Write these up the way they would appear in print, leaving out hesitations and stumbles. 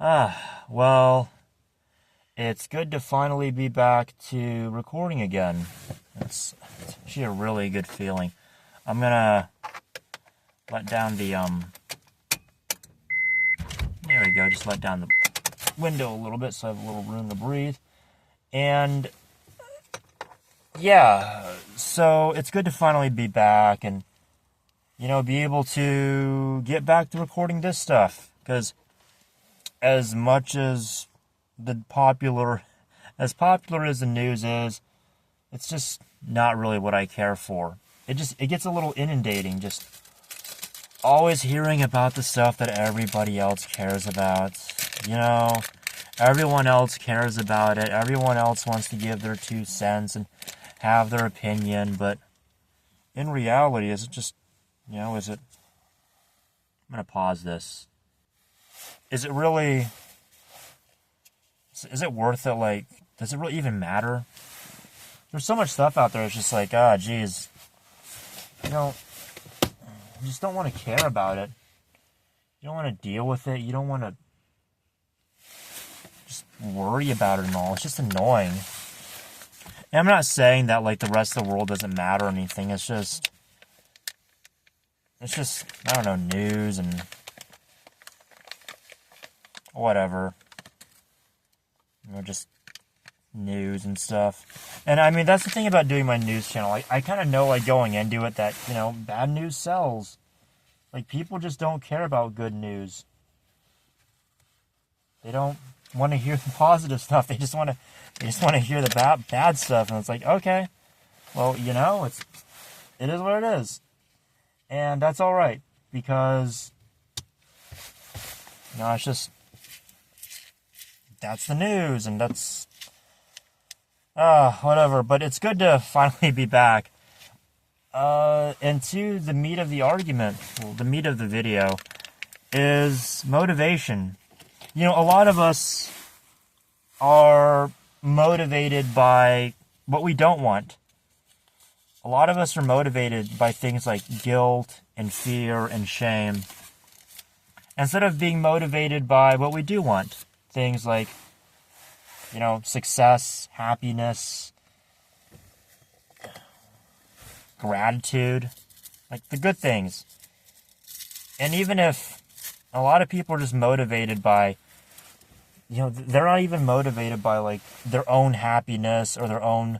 Well, it's good to finally be back to recording again. It's actually a really good feeling. I'm gonna let down there we go, just let down the window a little bit so I have a little room to breathe. And yeah, so it's good to finally be back and, be able to get back to recording this stuff. Because as much as as popular as the news is, it's just not really what I care for. It gets a little inundating, just always hearing about the stuff that everybody else cares about. Everyone else cares about it. Everyone else wants to give their 2 cents and have their opinion, but in reality, is it just, is it, I'm going to pause this. Is it really, is it worth it? Like, does it really even matter? There's so much stuff out there. It's just like, geez, you just don't want to care about it. You don't want to deal with it. You don't want to just worry about it and all. It's just annoying. And I'm not saying that, like, the rest of the world doesn't matter or anything. It's just, I don't know, news and whatever. Just news and stuff. And I mean, that's the thing about doing my news channel. I kind of know, like, going into it that, bad news sells. Like, people just don't care about good news. They don't want to hear the positive stuff. They just want to hear the bad stuff. And it's like, okay, well, it is what it is. And that's all right, because it's just, that's the news, and that's whatever. But it's good to finally be back. And to the meat of the argument, well, the meat of the video, is motivation. A lot of us are motivated by what we don't want. A lot of us are motivated by things like guilt and fear and shame, instead of being motivated by what we do want. Things like, success, happiness, gratitude, like the good things. And even if a lot of people are just motivated by, they're not even motivated by, like, their own happiness or their own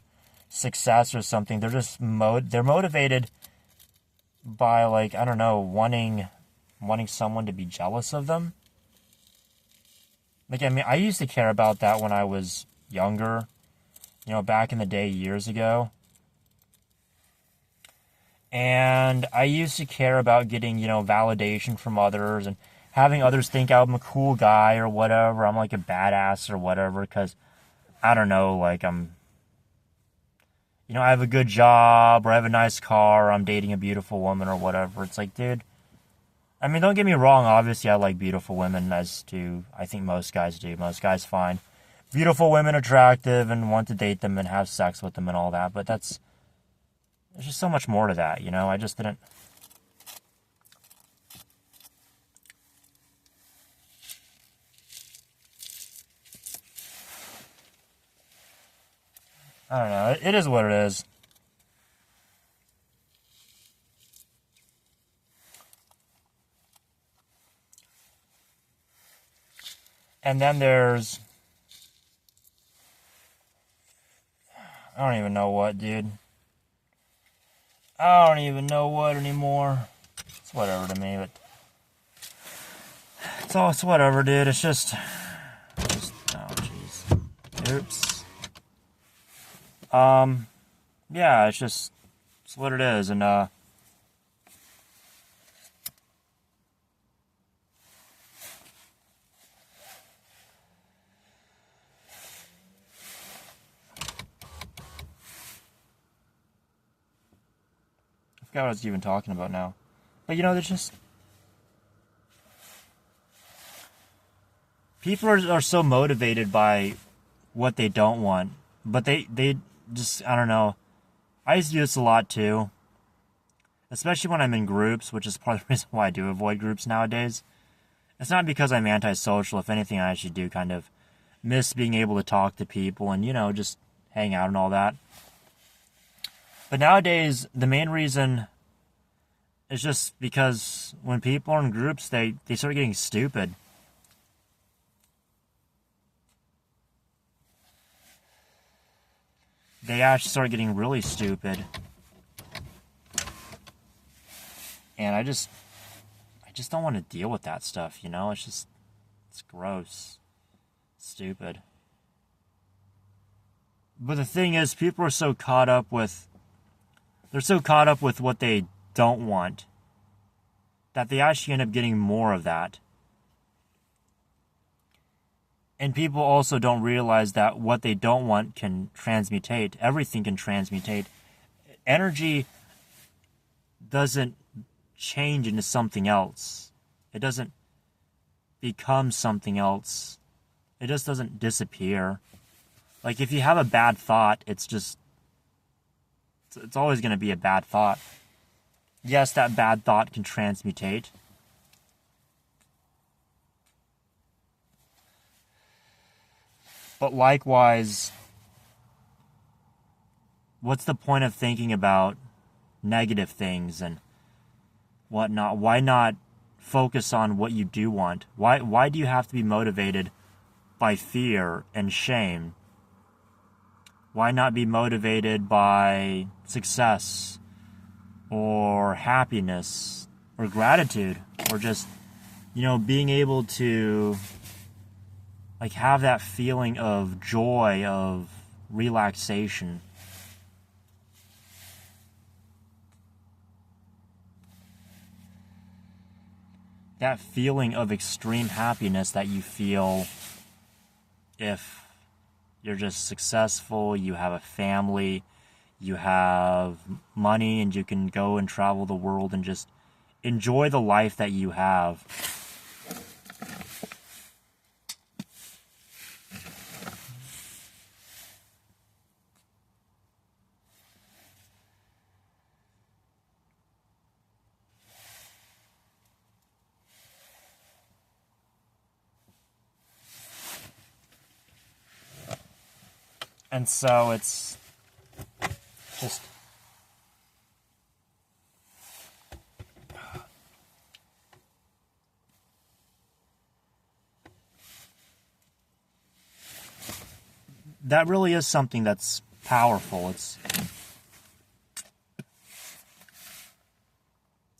success or something. They're just they're motivated by, like, I don't know, wanting someone to be jealous of them. Like, I mean, I used to care about that when I was younger, back in the day, years ago. And I used to care about getting, validation from others and having others think I'm a cool guy or whatever. I'm like a badass or whatever, because, I don't know, like, I have a good job, or I have a nice car, or I'm dating a beautiful woman or whatever. It's like, dude, I mean, don't get me wrong. Obviously, I like beautiful women, as do, I think most guys do. Most guys find beautiful women attractive and want to date them and have sex with them and all that. But there's just so much more to that, I just didn't. I don't know. It is what it is. And then there's, I don't even know what, dude. I don't even know what anymore. It's whatever to me, but it's whatever, dude. It's just oh, jeez. Oops. Yeah, it's what it is, and I forgot what I was even talking about now. But there's just, people are so motivated by what they don't want, but they just, I don't know. I used to do this a lot too, especially when I'm in groups, which is part of the reason why I do avoid groups nowadays. It's not because I'm antisocial. If anything, I actually do kind of miss being able to talk to people and, just hang out and all that. But nowadays, the main reason is just because when people are in groups, they start getting stupid. They actually start getting really stupid. And I just don't want to deal with that stuff, it's gross. Stupid. But the thing is, people are so caught up with what they don't want that they actually end up getting more of that. And people also don't realize that what they don't want can transmutate. Everything can transmutate. Energy doesn't change into something else. It doesn't become something else. It just doesn't disappear. Like, if you have a bad thought, it's always going to be a bad thought. Yes, that bad thought can transmutate. But likewise, what's the point of thinking about negative things and whatnot? Why not focus on what you do want? Why do you have to be motivated by fear and shame? Why not be motivated by success or happiness or gratitude or just, being able to have that feeling of joy, of relaxation? That feeling of extreme happiness that you feel if you're just successful, you have a family, you have money, and you can go and travel the world and just enjoy the life that you have. And so it's just that really is something that's powerful.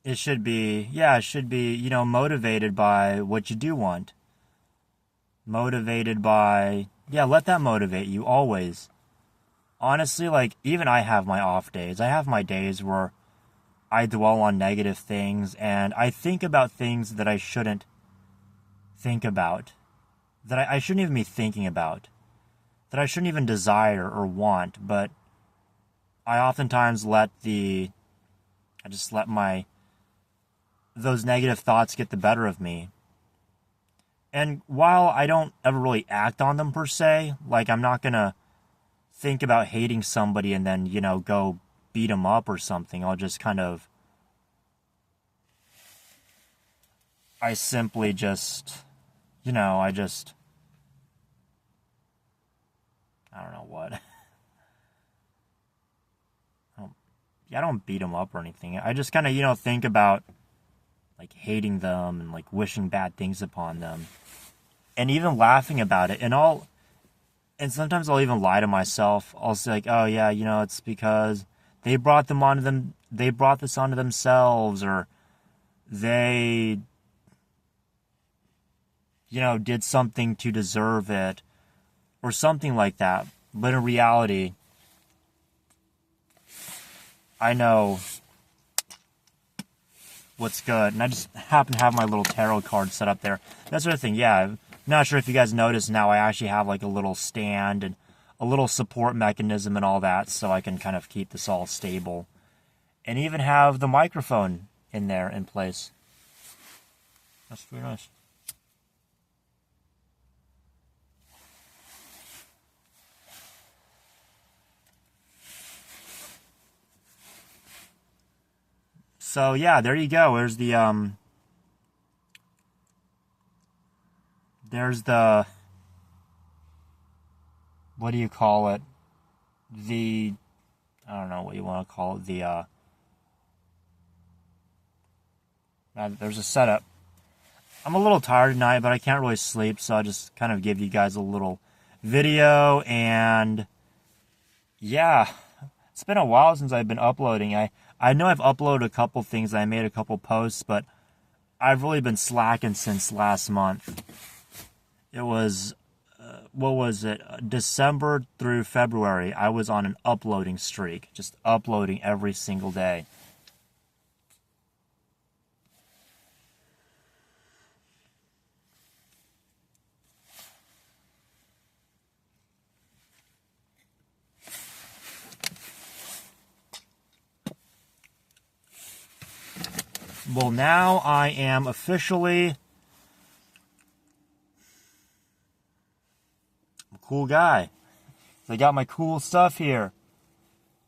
It should be, motivated by what you do want. Motivated by, let that motivate you always. Honestly, even I have my off days. I have my days where I dwell on negative things and I think about things that I shouldn't think about. That I shouldn't even be thinking about. That I shouldn't even desire or want. But I oftentimes let those negative thoughts get the better of me. And while I don't ever really act on them per se, I'm not going to think about hating somebody and then, go beat them up or something. I'll just I simply just, I don't know what. I don't beat them up or anything. I just think about hating them and wishing bad things upon them. And even laughing about it. And sometimes I'll even lie to myself. I'll say oh yeah, it's because they brought this onto themselves, or they did something to deserve it, or something like that. But in reality, I know what's good, and I just happen to have my little tarot card set up there. That sort of thing, yeah. I'm not sure if you guys noticed now I actually have a little stand and a little support mechanism and all that, so I can kind of keep this all stable. And even have the microphone in there in place. That's pretty nice. So yeah, there you go. There's the there's the, what do you call it? I don't know what you want to call it. There's a setup. I'm a little tired tonight, but I can't really sleep, so I'll just kind of give you guys a little video. And yeah, it's been a while since I've been uploading. I know I've uploaded a couple things. I made a couple posts, but I've really been slacking since last month. It was, what was it? December through February, I was on an uploading streak, just uploading every single day. Well, now I am officially a cool guy. I got my cool stuff here.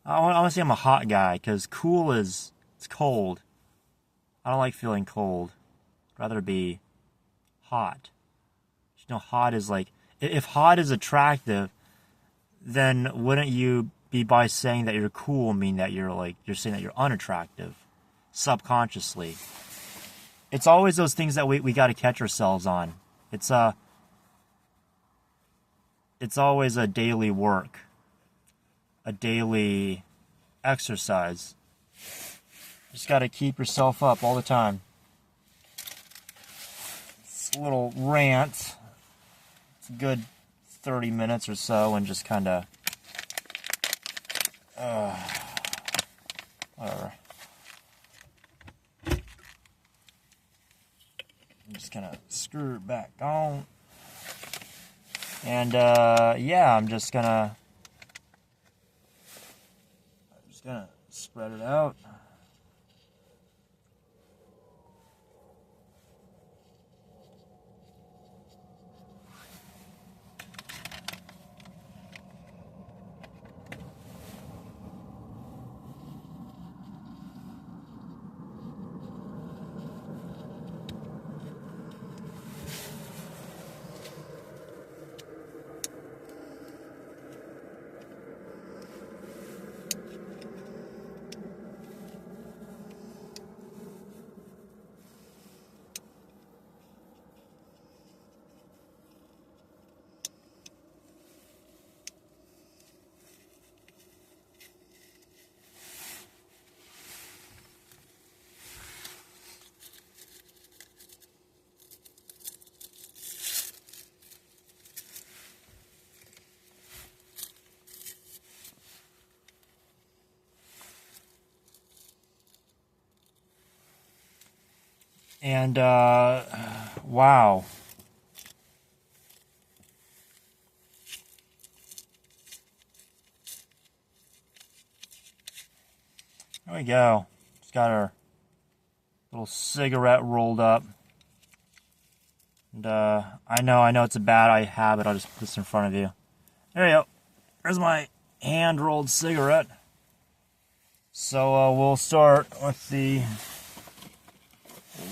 I want to say I'm a hot guy, because cool it's cold. I don't like feeling cold. I'd rather be hot. You know, hot is like, if hot is attractive, then wouldn't you be, by saying that you're cool, mean that you're saying that you're unattractive? Subconsciously. It's always those things that we got to catch ourselves on. It's always a daily work, a daily exercise. Just got to keep yourself up all the time. It's a little rant. It's a good 30 minutes or so, and just kind of whatever. I'm just gonna screw it back on. And yeah, I'm just gonna spread it out. And wow. There we go. Just got our little cigarette rolled up. And I know it's a bad habit. I'll just put this in front of you. There you go. There's my hand-rolled cigarette. So we'll start with the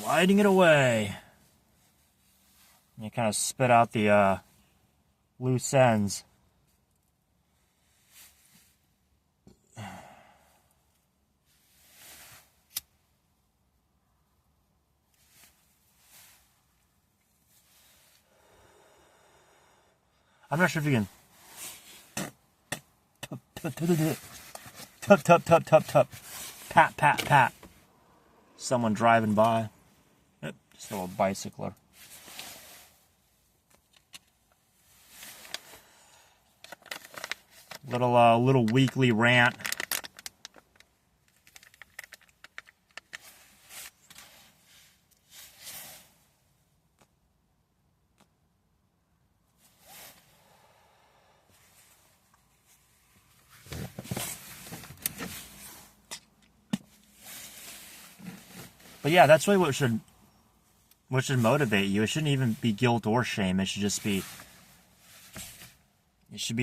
lighting it away. And you kind of spit out the loose ends. I'm not sure if you can. Tup. Pat. Someone driving by. Yep, just a little bicycler. Little weekly rant. But yeah, that's really what should motivate you. It shouldn't even be guilt or shame. It should just be,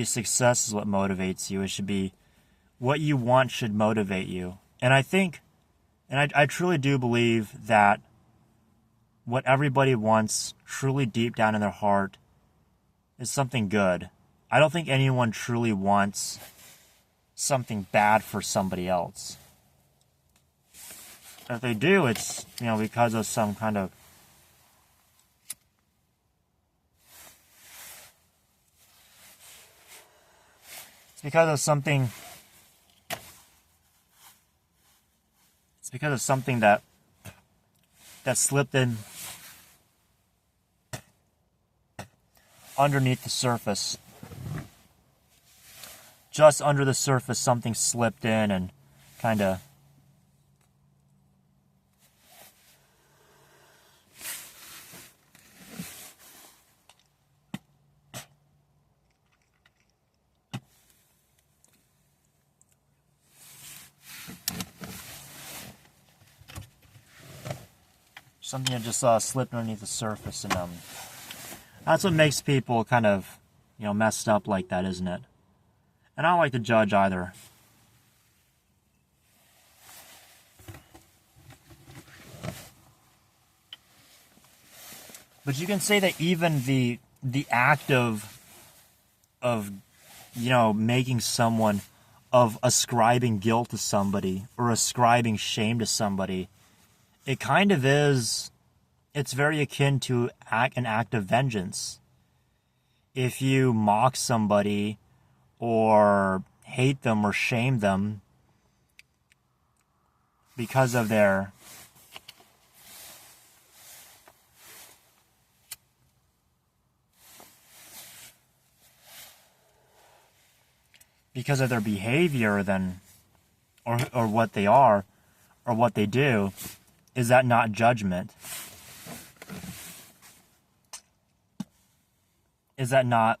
success is what motivates you. It should be what you want should motivate you. And I think, and I truly do believe that what everybody wants truly deep down in their heart is something good. I don't think anyone truly wants something bad for somebody else. If they do, it's, because of some kind of It's because of something that slipped in underneath the surface. Just under the surface, something slipped in and kind of something that just slipped underneath the surface, and that's what makes people kind of, messed up like that, isn't it? And I don't like to judge either. But you can say that even the act of making someone, of ascribing guilt to somebody or ascribing shame to somebody, it kind of is, it's very akin to an act of vengeance. If you mock somebody or hate them or shame them because of their behavior, then or what they are or what they do, is that not judgment? Is that not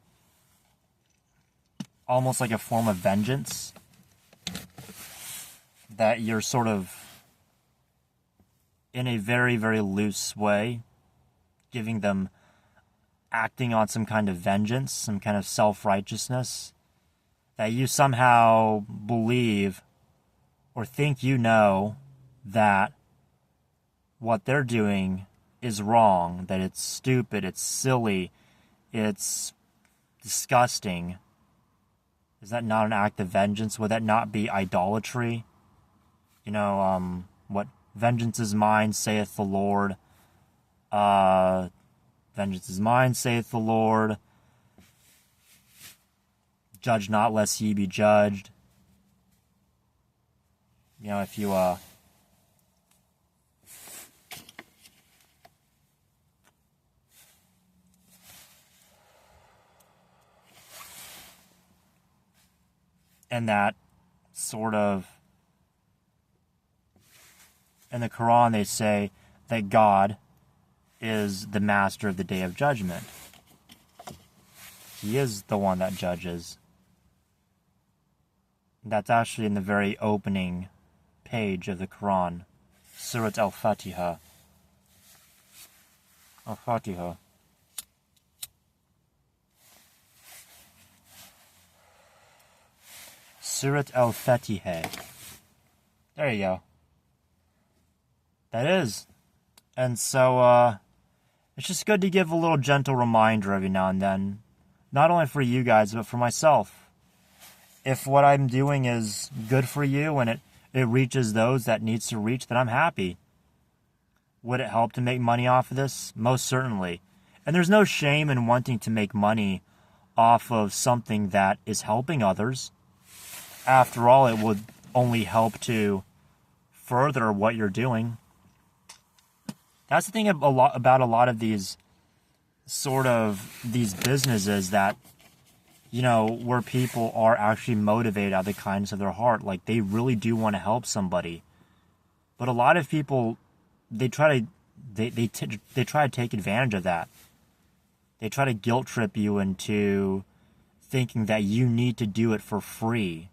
almost like a form of vengeance? That you're sort of, in a very, very loose way, acting on some kind of vengeance, some kind of self-righteousness, that you somehow believe or think that what they're doing is wrong, that it's stupid, it's silly, it's disgusting. Is that not an act of vengeance? Would that not be idolatry? What vengeance is mine, saith the Lord. Vengeance is mine, saith the Lord. Judge not, lest ye be judged. If you and that sort of, in the Quran they say that God is the master of the day of judgment. He is the one that judges. That's actually in the very opening page of the Quran, Surat Al-Fatiha. Al-Fatiha. Surat Al-Fatiha. There you go. That is. And so, it's just good to give a little gentle reminder every now and then. Not only for you guys, but for myself. If what I'm doing is good for you and it reaches those that needs to reach, then I'm happy. Would it help to make money off of this? Most certainly. And there's no shame in wanting to make money off of something that is helping others. After all, it would only help to further what you're doing. That's the thing about a lot of these businesses that, where people are actually motivated out of the kindness of their heart. Like, they really do want to help somebody. But a lot of people, they try to take advantage of that. They try to guilt trip you into thinking that you need to do it for free.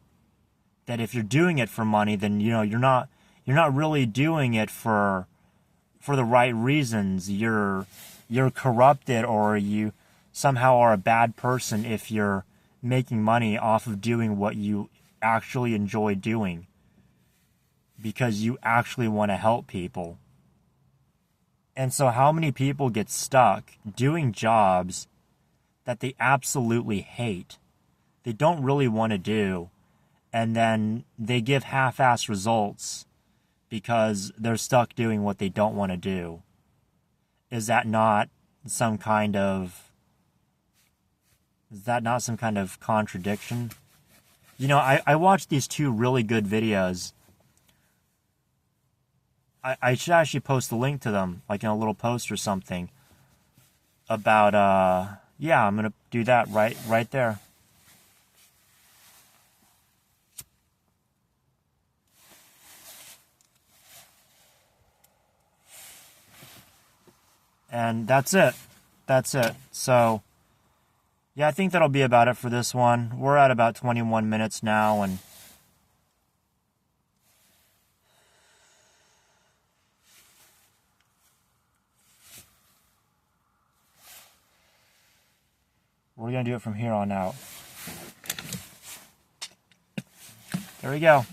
That if you're doing it for money, then you're not really doing it for the right reasons. You're corrupted, or you somehow are a bad person if you're making money off of doing what you actually enjoy doing, because you actually want to help people. And so how many people get stuck doing jobs that they absolutely hate, they don't really want to do, and then they give half-assed results because they're stuck doing what they don't want to do? Is that not some kind of contradiction? You know, I watched these two really good videos. I should actually post the link to them, like in a little post or something, about, yeah, I'm going to do that right there. And that's it. So, yeah, I think that'll be about it for this one. We're at about 21 minutes now, and we're going to do it from here on out. There we go.